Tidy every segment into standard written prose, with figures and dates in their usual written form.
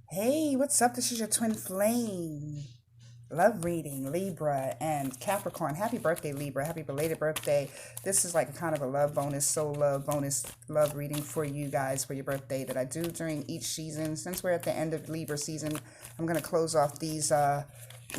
Hey, what's up? This is your twin flame. Love reading, Libra and Capricorn. Happy birthday, Libra. Happy belated birthday. This is like a kind of a love bonus, soul love bonus love reading for you guys for your birthday that I do during each season. Since we're at the end of Libra season, I'm going to close off these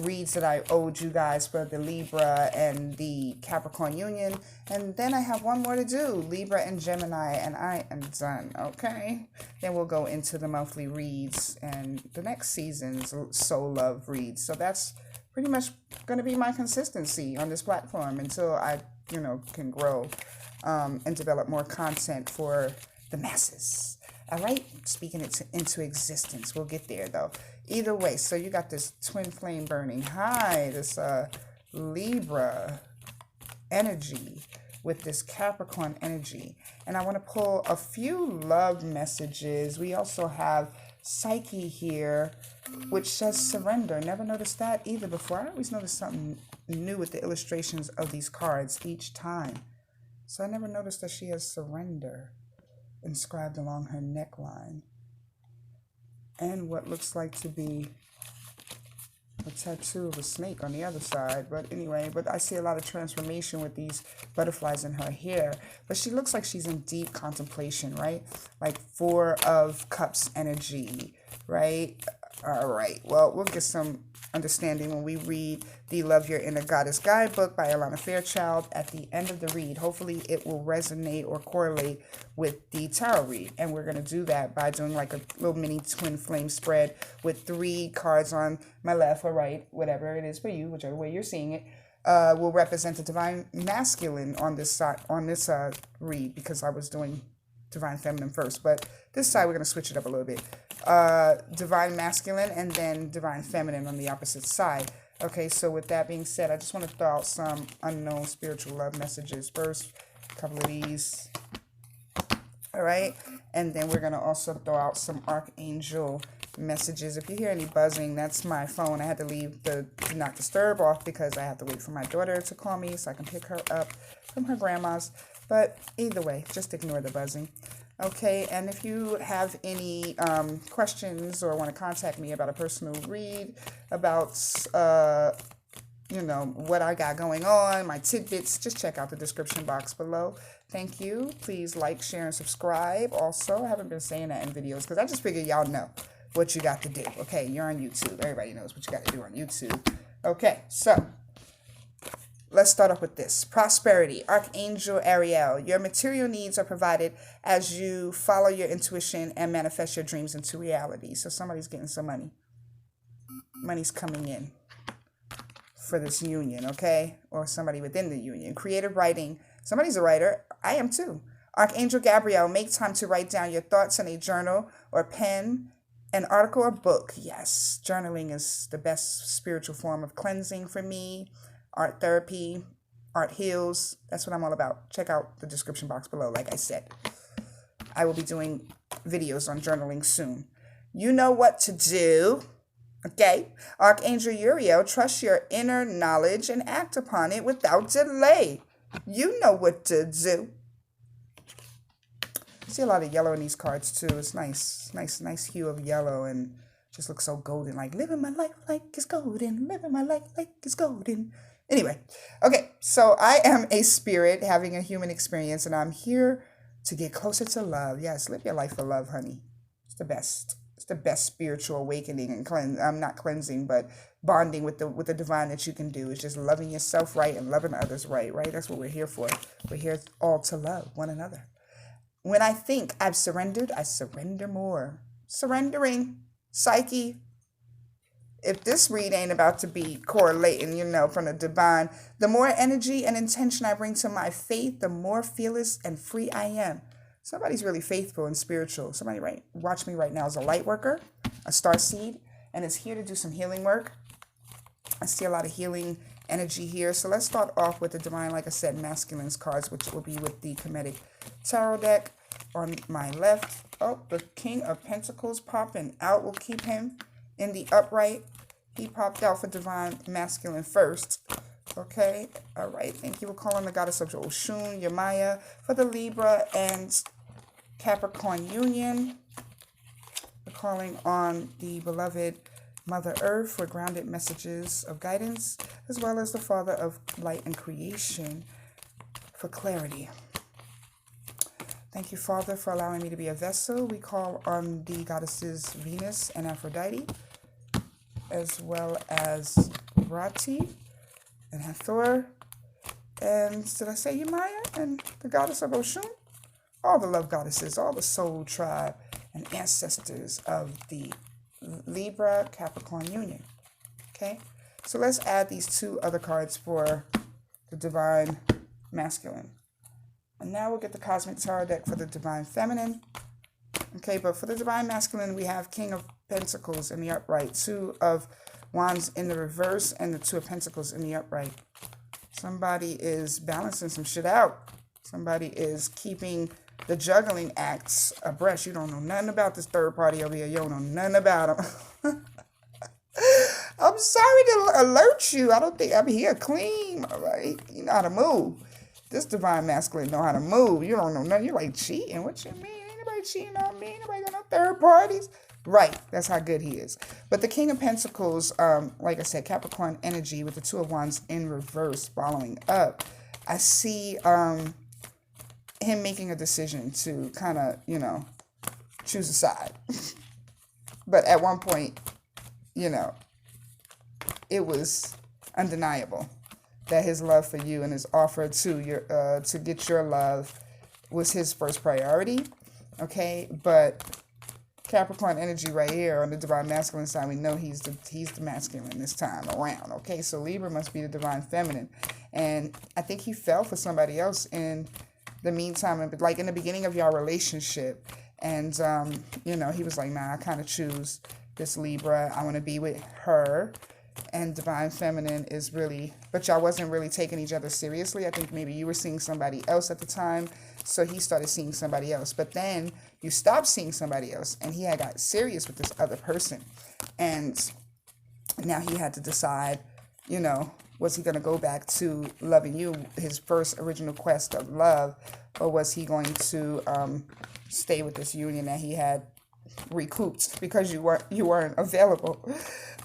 reads that I owed you guys for the Libra and the Capricorn union. And then I have one more to do, Libra and Gemini, and I am done, okay? Then we'll go into the monthly reads and the next season's soul love reads. So that's pretty much going to be my consistency on this platform until I, can grow and develop more content for the masses. All right, speaking it into existence. We'll get there though. Either way, so you got this twin flame burning high, this Libra energy with this Capricorn energy. And I want to pull a few love messages. We also have Psyche here, which says surrender. Never noticed that either before. I always notice something new with the illustrations of these cards each time. So I never noticed that she has surrender inscribed along her neckline. And what looks like to be a tattoo of a snake on the other side. But anyway, I see a lot of transformation with these butterflies in her hair. But she looks like she's in deep contemplation, right? Like Four of Cups energy, right? All right. Well, we'll get some understanding when we read the Love Your Inner Goddess Guidebook by Alana Fairchild at the end of the read. Hopefully it will resonate or correlate with the tarot read. And we're going to do that by doing like a little mini twin flame spread with 3 cards on my left or right, whatever it is for you, whichever way you're seeing it. Will represent the divine masculine on this side, on this read, because I was doing divine feminine first, but this side we're going to switch it up a little bit. Divine masculine and then divine feminine on the opposite side. Okay, so with that being said, I just want to throw out some unknown spiritual love messages first. A couple of these. All right, and then we're going to also throw out some archangel messages. If you hear any buzzing, that's my phone. I had to leave the do not disturb off because I have to wait for my daughter to call me so I can pick her up from her grandma's. But either way, just ignore the buzzing. Okay, and if you have any questions or want to contact me about a personal read, about, what I got going on, my tidbits, just check out the description box below. Thank you. Please like, share, and subscribe. Also, I haven't been saying that in videos because I just figured y'all know what you got to do. Okay, you're on YouTube. Everybody knows what you got to do on YouTube. Okay, so let's start off with this. Prosperity, Archangel Ariel. Your material needs are provided as you follow your intuition and manifest your dreams into reality. So somebody's getting some money. Money's coming in for this union, okay? Or somebody within the union. Creative writing. Somebody's a writer. I am too. Archangel Gabriel, make time to write down your thoughts in a journal or pen, an article or book. Yes, journaling is the best spiritual form of cleansing for me. Art therapy, art heals. That's what I'm all about. Check out the description box below, like I said. I will be doing videos on journaling soon. You know what to do. Okay? Archangel Uriel, trust your inner knowledge and act upon it without delay. You know what to do. I see a lot of yellow in these cards too. It's nice. Nice hue of yellow and just looks so golden. Like living my life like it's golden. Living my life like it's golden. Anyway, okay, so I am a spirit having a human experience, and I'm here to get closer to love. Yes, live your life for love, honey. It's the best. It's the best spiritual awakening and I'm not cleansing, but bonding with the divine that you can do is just loving yourself right and loving others right? That's what we're here for. We're here all to love one another. When I think I've surrendered, I surrender more. Surrendering, Psyche. If this read ain't about to be correlating, from the divine, the more energy and intention I bring to my faith, the more fearless and free I am. Somebody's really faithful and spiritual. Somebody watch me right now is a light worker, a star seed, and is here to do some healing work. I see a lot of healing energy here. So let's start off with the divine, like I said, masculines cards, which will be with the Comedic Tarot deck on my left. Oh, the King of Pentacles popping out. We'll keep him in the upright. He popped out for divine masculine first. Okay, all right. Thank you for calling the goddess of Oshun, Yamaya, for the Libra and Capricorn union. calling on the beloved Mother Earth for grounded messages of guidance, as well as the Father of light and creation for clarity. Thank you, Father, for allowing me to be a vessel. We call on the goddesses Venus and Aphrodite, as well as Rati and Hathor, and did I say Umaya and the goddess of Oshun? All the love goddesses, all the soul tribe and ancestors of the Libra Capricorn union. Okay, so let's add these two other cards for the divine masculine. And now we'll get the Cosmic Tarot deck for the divine feminine. Okay, but for the divine masculine, we have King of Pentacles in the upright, Two of Wands in the reverse, and the Two of Pentacles in the upright. Somebody is balancing some shit out. Somebody is keeping the juggling acts abreast. You don't know nothing about this third party over here. You don't know nothing about them. I'm sorry to alert you. I don't think I'm here clean. All right, you know how to move. This divine masculine know how to move. You don't know nothing. You're like, cheating? What you mean? Ain't nobody cheating on me? Ain't nobody got no third parties? Right. That's how good he is. But the King of Pentacles, like I said, Capricorn energy with the Two of Wands in reverse following up. I see him making a decision to kind of, choose a side. But at one point, it was undeniable that his love for you and his offer to get your love was his first priority. Okay, but Capricorn energy right here on the divine masculine side, we know he's the masculine this time around. Okay, so Libra must be the divine feminine, and I think he fell for somebody else in the meantime, like in the beginning of your relationship, and he was like, nah, I kind of choose this Libra. I want to be with her. And divine feminine is really, but y'all wasn't really taking each other seriously. I think maybe you were seeing somebody else at the time, so he started seeing somebody else. But then you stopped seeing somebody else, and he had got serious with this other person. And now he had to decide, was he going to go back to loving you, his first original quest of love, or was he going to stay with this union that he had recouped because you weren't available?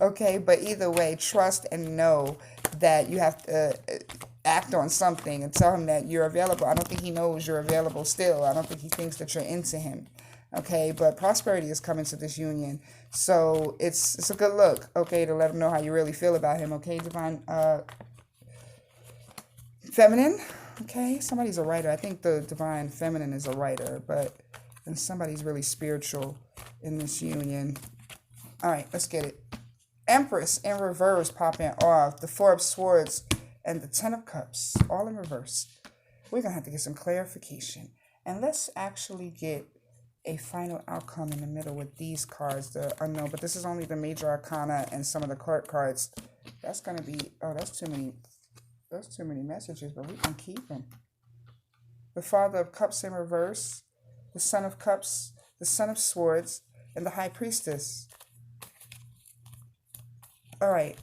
Okay, but either way, trust and know that you have to act on something and tell him that you're available. I don't think he knows you're available still. I don't think he thinks that you're into him. Okay, but prosperity is coming to this union, so it's a good look. Okay, to let him know how you really feel about him. Okay, divine feminine. Okay, somebody's a writer. I think the divine feminine is a writer, and somebody's really spiritual in this union. All right, let's get it. Empress in reverse popping off. The Four of Swords and the Ten of Cups all in reverse. We're going to have to get some clarification. And let's actually get a final outcome in the middle with these cards, the unknown. But this is only the major arcana and some of the court cards. That's going to be, that's too many messages, but we can keep them. The Father of Cups in reverse. The Son of Cups, the Son of Swords, and the High Priestess. All right.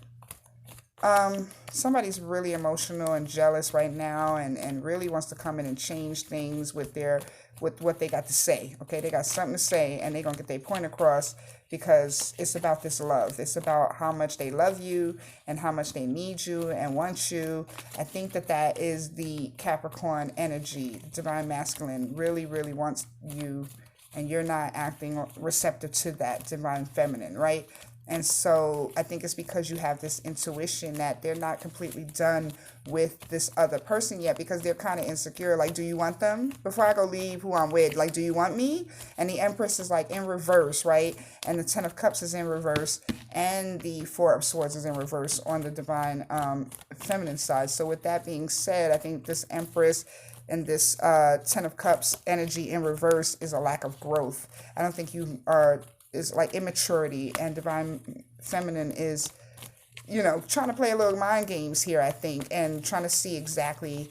Somebody's really emotional and jealous right now and really wants to come in and change things with what they got to say. Okay, they got something to say and they're going to get their point across because it's about this love. It's about how much they love you and how much they need you and want you. I think that is the Capricorn energy. Divine masculine really, really wants you and you're not acting receptive to that divine feminine, right? And so I think it's because you have this intuition that they're not completely done with this other person yet because they're kind of insecure. Like, do you want them? Before I go leave who I'm with, like, do you want me? And the Empress is like in reverse, right? And the Ten of Cups is in reverse. And the Four of Swords is in reverse on the divine feminine side. So with that being said, I think this Empress and this Ten of Cups energy in reverse is a lack of growth. I don't think you are... is like immaturity, and divine feminine is, trying to play a little mind games here, I think, and trying to see exactly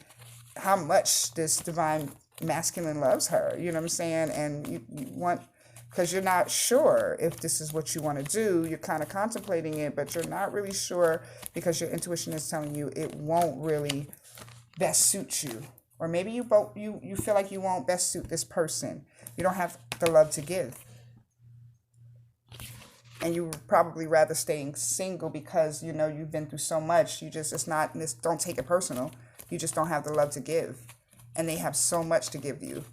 how much this divine masculine loves her, you know what I'm saying? And you want, because you're not sure if this is what you want to do, you're kind of contemplating it, but you're not really sure because your intuition is telling you it won't really best suit you. Or maybe you feel like you won't best suit this person. You don't have the love to give. And you would probably rather staying single because, you've been through so much. Don't take it personal. You just don't have the love to give. And they have so much to give you.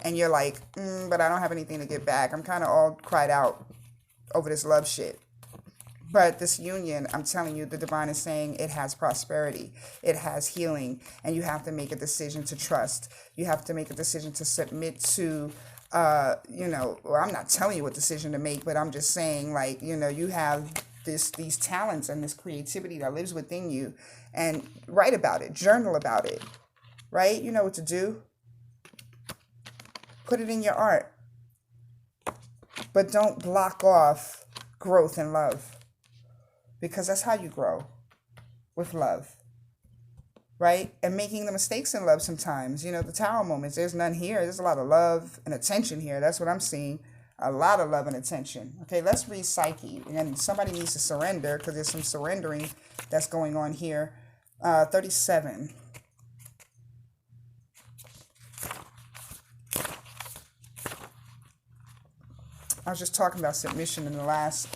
And you're like, but I don't have anything to give back. I'm kind of all cried out over this love shit. But this union, I'm telling you, the divine is saying it has prosperity. It has healing. And you have to make a decision to trust. You have to make a decision to submit to, well, I'm not telling you what decision to make, but I'm just saying, like, you have these talents and this creativity that lives within you. And write about it. Journal about it. Right? You know what to do. Put it in your art. But don't block off growth and love. Because that's how you grow, with love, right? And making the mistakes in love sometimes. The tower moments, there's none here. There's a lot of love and attention here. That's what I'm seeing. A lot of love and attention. Okay, let's read Psyche. And somebody needs to surrender because there's some surrendering that's going on here. 37. I was just talking about submission in the last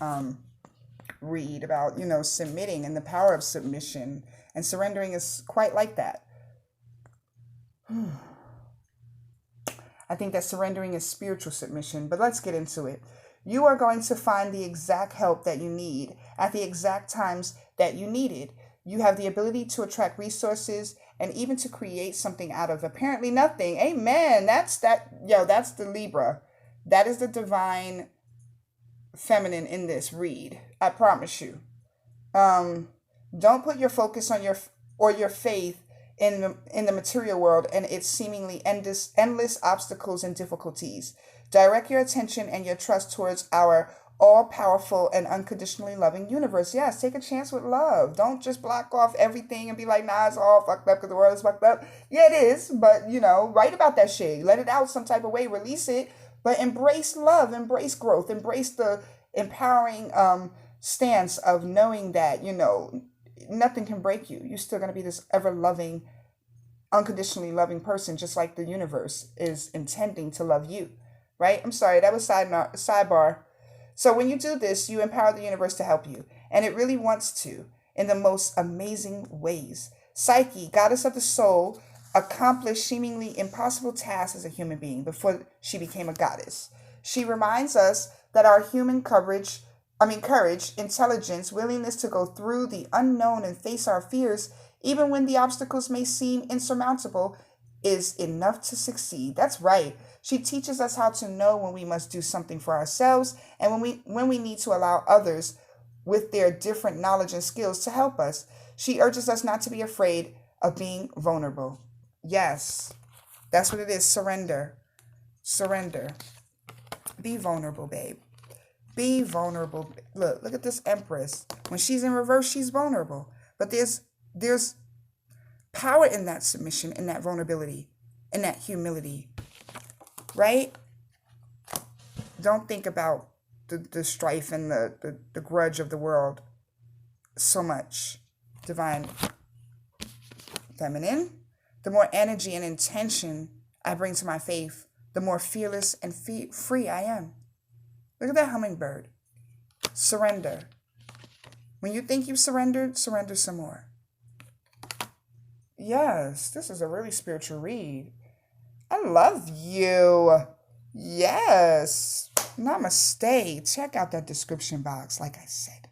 read about, submitting and the power of submission, and surrendering is quite like that. I think that surrendering is spiritual submission, but let's get into it. You are going to find the exact help that you need at the exact times that you need it. You have the ability to attract resources and even to create something out of apparently nothing. Amen. That's the Libra. That is the divine feminine in this read. I promise you. Don't put your focus on your faith in the material world and its seemingly endless obstacles and difficulties. Direct your attention and your trust towards our all-powerful and unconditionally loving universe. Yes, take a chance with love. Don't just block off everything and be like, nah, it's all fucked up because the world is fucked up. Yeah, it is, but, write about that shit. Let it out some type of way. Release it. But embrace love, embrace growth, embrace the empowering stance of knowing that, nothing can break you. You're still going to be this ever-loving, unconditionally loving person, just like the universe is intending to love you, right? I'm sorry, that was sidebar. So when you do this, you empower the universe to help you, and it really wants to in the most amazing ways. Psyche, goddess of the soul, accomplished seemingly impossible tasks as a human being before she became a goddess. She reminds us that our human courage, intelligence, willingness to go through the unknown and face our fears, even when the obstacles may seem insurmountable, is enough to succeed. That's right. She teaches us how to know when we must do something for ourselves and when we need to allow others with their different knowledge and skills to help us. She urges us not to be afraid of being vulnerable. Yes, that's what it is. Surrender. Surrender. Be vulnerable, babe. Be vulnerable. Look at this Empress. When she's in reverse, she's vulnerable. But there's power in that submission, in that vulnerability, in that humility. Right? Don't think about the strife and the grudge of the world so much. Divine feminine. The more energy and intention I bring to my faith, the more fearless and free I am. Look at that hummingbird. Surrender. When you think you've surrendered, surrender some more. Yes, this is a really spiritual read. I love you. Yes. Namaste. Check out that description box, like I said.